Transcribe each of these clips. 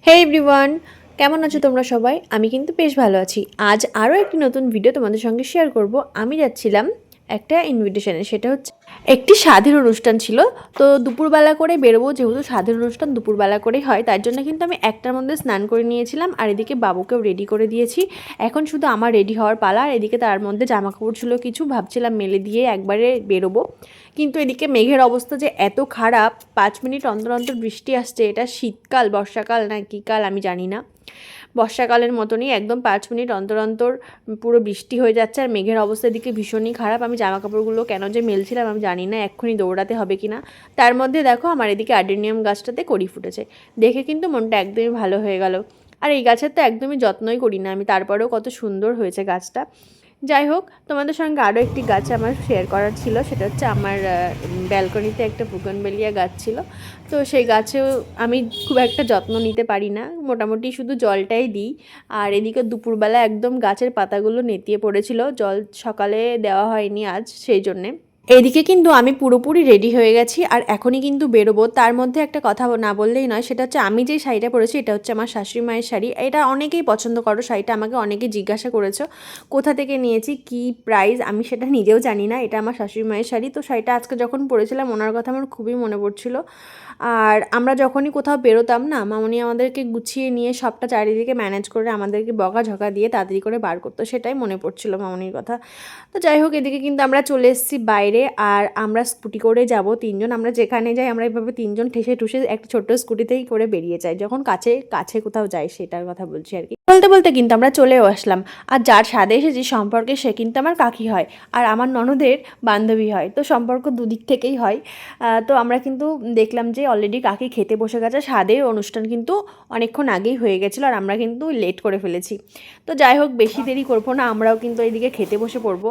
হে everyone, কেমন আছো তোমরা সবাই? আমি কিন্তু বেশ ভালো আছি। আজ আরও একটি নতুন ভিডিও তোমাদের সঙ্গে শেয়ার করব। আমি যাচ্ছিলাম একটা ইনভিটেশনে, সেটা হচ্ছে একটি স্বাদের অনুষ্ঠান ছিল। তো দুপুরবেলা করে বেরোবো, যেহেতু স্বাদের অনুষ্ঠান দুপুরবেলা করেই হয়, তার জন্য কিন্তু আমি একটার মধ্যে স্নান করে নিয়েছিলাম আর এদিকে বাবুকেও রেডি করে দিয়েছি। এখন শুধু আমার রেডি হওয়ার পালা। আর এদিকে তার মধ্যে জামা কাপড় ছিল কিছু, ভাবছিলাম মেলে দিয়ে একবারে বেরোবো, কিন্তু এদিকে মেঘের অবস্থা যে এত খারাপ, 5 মিনিট অন্তর অন্তর বৃষ্টি আসছে। এটা শীতকাল, বর্ষাকাল না কী কাল আমি জানি না। বর্ষাকালের মতনই একদম 5 মিনিট অন্তর অন্তর পুরো বৃষ্টি হয়ে যাচ্ছে। আর মেঘের অবস্থা এদিকে ভীষণই খারাপ। আমি জামা কাপড়গুলো কেন যে মেলছিলাম আমি জানি না, এক্ষুনি দৌড়াতে হবে কি না। তার মধ্যে দেখো আমার এদিকে অ্যাডেনিয়াম গাছটাতে কড়ি ফুটেছে, দেখে কিন্তু মনটা একদমই ভালো হয়ে গেল। আর এই গাছের তো একদমই যত্নই করি না আমি, তারপরেও কত সুন্দর হয়েছে গাছটা। যাই হোক, তোমাদের সঙ্গে আরও একটি গাছ আমার শেয়ার করার ছিল, সেটা হচ্ছে আমার ব্যালকনিতে একটা বুগনভেলিয়া গাছ ছিল। তো সেই গাছেও আমি খুব একটা যত্ন নিতে পারি না, মোটামুটি শুধু জলটাই দিই। আর এদিকে দুপুরবেলা একদম গাছের পাতাগুলো নেতিয়ে পড়েছিল, জল সকালে দেওয়া হয়নি আজ সেই জন্যে। এদিকে কিন্তু আমি পুরোপুরি রেডি হয়ে গেছি আর এখনই কিন্তু বেরোবো। তার মধ্যে একটা কথা না বললেই নয়, সেটা হচ্ছে আমি যে শাড়িটা পরেছি এটা হচ্ছে আমার শাশুড়ি মায়ের শাড়ি। এটা অনেকেই পছন্দ করো শাড়িটা, আমাকে অনেকেই জিজ্ঞাসা করেছো কোথা থেকে নিয়েছি, কি প্রাইস, আমি সেটা নিজেও জানি না। এটা আমার শাশুড়ি মায়ের শাড়ি। তো শাড়িটা আজকে যখন পরেছিলাম ওনার কথা আমার খুবই মনে পড়ছিল। আর আমরা যখনই কোথাও বেরোতাম না, মামনি আমাদেরকে গুছিয়ে নিয়ে সবটা চারিদিকে ম্যানেজ করে আমাদেরকে বকাঝকা দিয়ে তাড়াতাড়ি করে বার করতো, সেটাই মনে পড়ছিল মামনির কথা। তো যাই হোক, এদিকে কিন্তু আমরা চলে এসেছি বাইরে। আর আমরা স্কুটি করে যাব তিনজন, আমরা যেখানে যাই আমরা এভাবে তিনজন ঠেসে ঠুসে একটা ছোট্ট স্কুটিতেই করে বেরিয়ে যাই, যখন কাছে কাছে কোথাও যাই সেটার কথা বলছি আর কি। বলতে বলতে কিন্তু আমরা চলেও আসলাম। আর যার স্বাদে এসেছি সম্পর্কে সে কিন্তু আমার কাকি হয় আর আমার ননদের বান্ধবী হয়, তো সম্পর্ক দুদিক থেকেই হয়। তো আমরা কিন্তু দেখলাম যে অলরেডি কাকি খেতে বসে গেছে, স্বাদের অনুষ্ঠান কিন্তু অনেকক্ষণ আগেই হয়ে গেছিলো আর আমরা কিন্তু লেট করে ফেলেছি। তো যাই হোক, বেশি দেরি করবো না, আমরাও কিন্তু এইদিকে খেতে বসে পড়বো।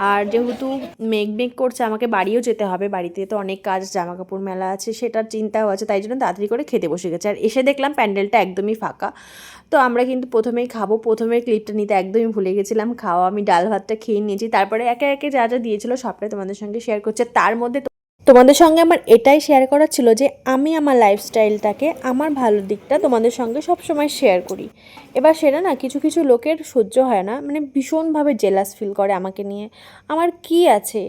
আর যেহেতু মেঘ মেঘ করছে, আমাকে বাড়িও যেতে হবে, বাড়িতে তো অনেক কাজ, জামা কাপড় মেলা আছে, সেটার চিন্তাও আছে, তাই জন্য তাড়াতাড়ি করে খেতে বসে গেছে। আর এসে দেখলাম প্যান্ডেলটা একদমই ফাঁকা। তো আমরা কিন্তু প্রথমেই খাবো, প্রথমে ক্লিপটা নিতে একদমই ভুলে গেছিলাম। খাওয়া আমি ডাল ভাতটা খেয়ে নিয়েছি, তারপরে একে একে যা যা দিয়েছিলো সবটাই তোমাদের সঙ্গে শেয়ার করছে। তার মধ্যে তোমাদের সঙ্গে আমার এটাই শেয়ার করার ছিল যে আমি আমার লাইফস্টাইলটাকে, আমার ভালো দিকটা তোমাদের সঙ্গে সবসময় শেয়ার করি। এবার সেটা না কিছু কিছু লোকের সহ্য হয় না, মানে ভীষণভাবে জেলাস ফিল করে আমাকে নিয়ে। আমার কি আছে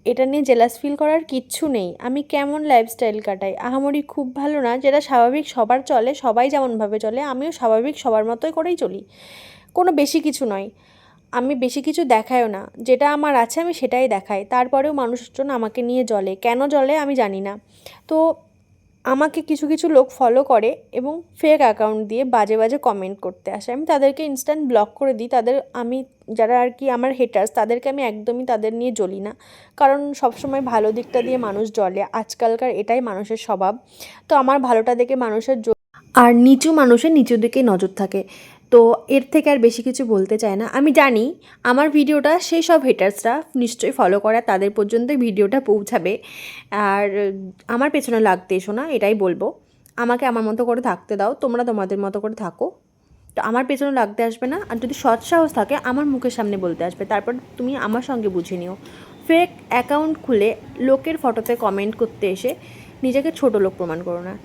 এটা নিয়ে জেলাস ফিল করার? কিচ্ছু নেই। আমি কেমন লাইফস্টাইল কাটাই, আহামরি খুব ভালো না, যেটা স্বাভাবিক সবার চলে, সবাই যেমনভাবে চলে আমিও স্বাভাবিক সবার মতোই করেই চলি, কোনো বেশি কিছু নয়। আমি বেশি কিছু দেখাইও না, যেটা আমার আছে আমি সেটাই দেখাই। তারপরেও মানুষজন আমাকে নিয়ে জ্বলে, কেন জ্বলে আমি জানি না। তো আমাকে কিছু কিছু লোক ফলো করে এবং ফেক অ্যাকাউন্ট দিয়ে বাজে বাজে কমেন্ট করতে আসে, আমি তাদেরকে ইনস্ট্যান্ট ব্লক করে দিই। তাদের আমি, যারা আর কি আমার হেটার্স, তাদেরকে আমি একদমই তাদের নিয়ে জ্বলি না, কারণ সবসময় ভালো দিকটা দিয়ে মানুষ জ্বলে, আজকালকার এটাই মানুষের স্বভাব। তো আমার ভালোটা দেখে মানুষের আর নিচু মানুষের নিচুর দিকে নজর থাকে। তো এর থেকে আর বেশি কিছু বলতে চাই না। আমি জানি আমার ভিডিওটা সেই সব হেটার্সরা নিশ্চয়ই ফলো করে, তাদের পর্যন্ত ভিডিওটা পৌঁছাবে। আর আমার পেছনে লাগতে এসো না, এটাই বলবো। আমাকে আমার মতো করে থাকতে দাও, তোমরা তোমাদের মতো করে থাকো। তো আমার পেছনে লাগতে আসবে না, আর যদি সৎ সাহস থাকে আমার মুখের সামনে বলতে আসবে, তারপর তুমি আমার সঙ্গে বুঝে নিও। ফেক অ্যাকাউন্ট খুলে লোকের ফটোতে কমেন্ট করতে এসে নিজেকে ছোট লোক প্রমাণ করো না।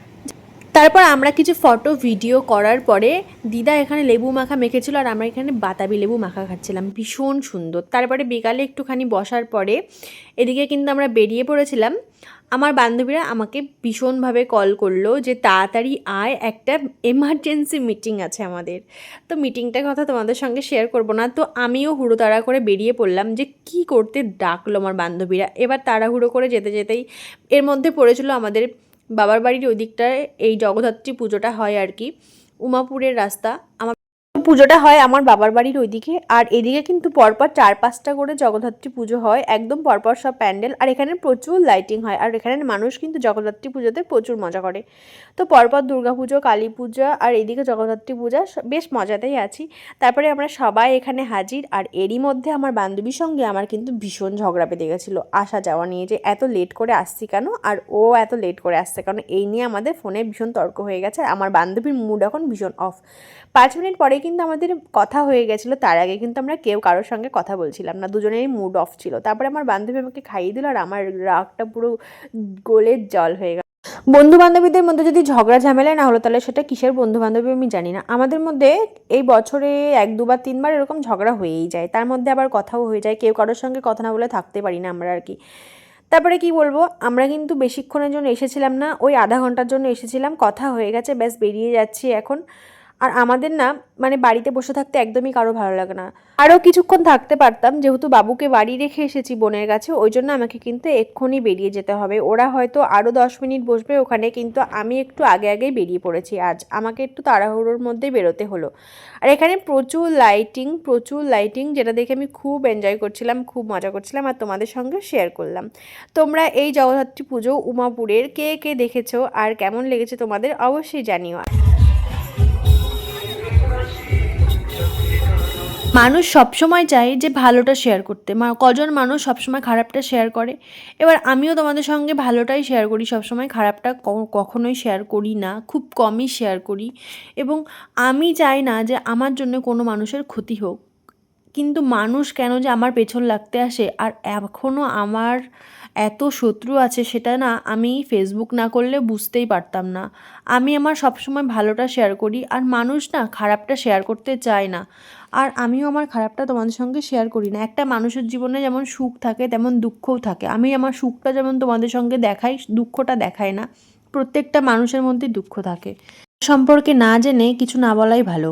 তারপর আমরা কিছু ফটো ভিডিও করার পরে দিদা এখানে লেবু মাখা মেখেছিল আর আমরা এখানে বাতাবি লেবু মাখা খাচ্ছিলাম, ভীষণ সুন্দর। তারপরে বিকালে একটুখানি বসার পরে এদিকে কিন্তু আমরা বেরিয়ে পড়েছিলাম। আমার বান্ধবীরা আমাকে ভীষণভাবে কল করলো যে তাড়াতাড়ি আয়, একটা এমার্জেন্সি মিটিং আছে আমাদের। তো মিটিংটার কথা তোমাদের সঙ্গে শেয়ার করবো না, তো আমিও হুড়োতাড়া করে বেরিয়ে পড়লাম যে কি করতে ডাকলো আমার বান্ধবীরা। এবার তাড়াহুড়ো করে যেতে যেতেই এর মধ্যে পড়েছিল আমাদের বাবার বাড়ির ওই দিকটায় এই জগদ্ধাত্রী পুজোটা হয় আর কি, উমাপুরের রাস্তা। আমার পুজোটা হয় আমার বাবার বাড়ির ওইদিকে, আর এদিকে কিন্তু পরপর 4-5টা করে জগদ্ধাত্রী পুজো হয়, একদম পরপর সব প্যান্ডেল, আর এখানে প্রচুর লাইটিং হয়। আর এখানে মানুষ কিন্তু জগদ্ধাত্রী পুজোতে প্রচুর মজা করে। তো পরপর দুর্গা পুজো, কালী পূজা আর এদিকে জগদ্ধাত্রী পূজা, বেশ মজাতেই আছি। তারপরে আমরা সবাই এখানে হাজির। আর এরই মধ্যে আমার বান্ধবীর সঙ্গে আমার কিন্তু ভীষণ ঝগড়া বেঁধে গেছিলো আসা যাওয়া নিয়ে, যে এত লেট করে আসছি কেন, আর ও এত লেট করে আসছে কারণ, এই নিয়ে আমাদের ফোনে ভীষণ তর্ক হয়ে গেছে। আর আমার বান্ধবীর মুড এখন ভীষণ অফ। 5 মিনিট পরে কিন্তু আমাদের কথা হয়ে গেছিলো, তার আগে কিন্তু আমরা কেউ কারোর সঙ্গে কথা বলছিলাম না, দুজনেরই মুড অফ ছিল। তারপরে আমার বান্ধবী আমাকে খাইয়ে দিল আর আমার রাগটা পুরো গোলের জল হয়ে গেল। বন্ধু বান্ধবীদের মধ্যে যদি ঝগড়া ঝামেলা না হলো তাহলে সেটা কিসের বন্ধু বান্ধবী আমি জানি না। আমাদের মধ্যে এই বছরে 1 2 বার 3 বার এরকম ঝগড়া হয়েই যায়, তার মধ্যে আবার কথাও হয়ে যায়, কেউ কারোর সঙ্গে কথা না বলে থাকতে পারি না আমরা আর কি। তারপরে কি বলবো, আমরা কিন্তু বেশিক্ষণের জন্য এসেছিলাম না, ওই আধা ঘন্টার জন্য এসেছিলাম, কথা হয়ে গেছে, ব্যাস বেরিয়ে যাচ্ছি এখন। আর আমাদের না মানে বাড়িতে বসে থাকতে একদমই কারো ভালো লাগে না। আরও কিছুক্ষণ থাকতে পারতাম, যেহেতু বাবুকে বাড়ি রেখে এসেছি বোনের কাছে, ওই জন্য আমাকে কিন্তু এক্ষুনি বেরিয়ে যেতে হবে। ওরা হয়তো আরও 10 মিনিট বসবে ওখানে, কিন্তু আমি একটু আগে আগেই বেরিয়ে পড়েছি আজ, আমাকে একটু তাড়াহুড়োর মধ্যে বেরোতে হলো। আর এখানে প্রচুর লাইটিং, যেটা দেখে আমি খুব এনজয় করছিলাম, খুব মজা করছিলাম, আর তোমাদের সঙ্গে শেয়ার করলাম। তোমরা এই জগদ্ধাত্রী পুজো উমাপুরের কে কে দেখেছো আর কেমন লেগেছে তোমাদের অবশ্যই জানিও। মানুষ সবসময় চায় যে ভালোটা শেয়ার করতে, কজন মানুষ সবসময় খারাপটা শেয়ার করে। এবার আমিও তোমাদের সঙ্গে ভালোটাই শেয়ার করি সবসময়, খারাপটা কখনোই শেয়ার করি না, খুব কমই শেয়ার করি। এবং আমি চাই না যে আমার জন্য কোনো মানুষের ক্ষতি হোক, কিন্তু মানুষ কেন যে আমার পেছন লাগতে আসে আর এখনও আমার এত শত্রু আছে, সেটা না আমি ফেসবুক না করলে বুঝতেই পারতাম না। আমি আমার সবসময় ভালোটা শেয়ার করি, আর মানুষ না খারাপটা শেয়ার করতে চায় না। আর আমিও আমার খারাপটা তোমাদের সঙ্গে শেয়ার করি না। একটা মানুষের জীবনে যেমন সুখ থাকে তেমন দুঃখও থাকে, আমি আমার সুখটা যেমন তোমাদের সঙ্গে দেখাই, দুঃখটা দেখাই না। প্রত্যেকটা মানুষের মধ্যে দুঃখ থাকে। সম্পর্কে না জেনে কিছু না বলাই ভালো।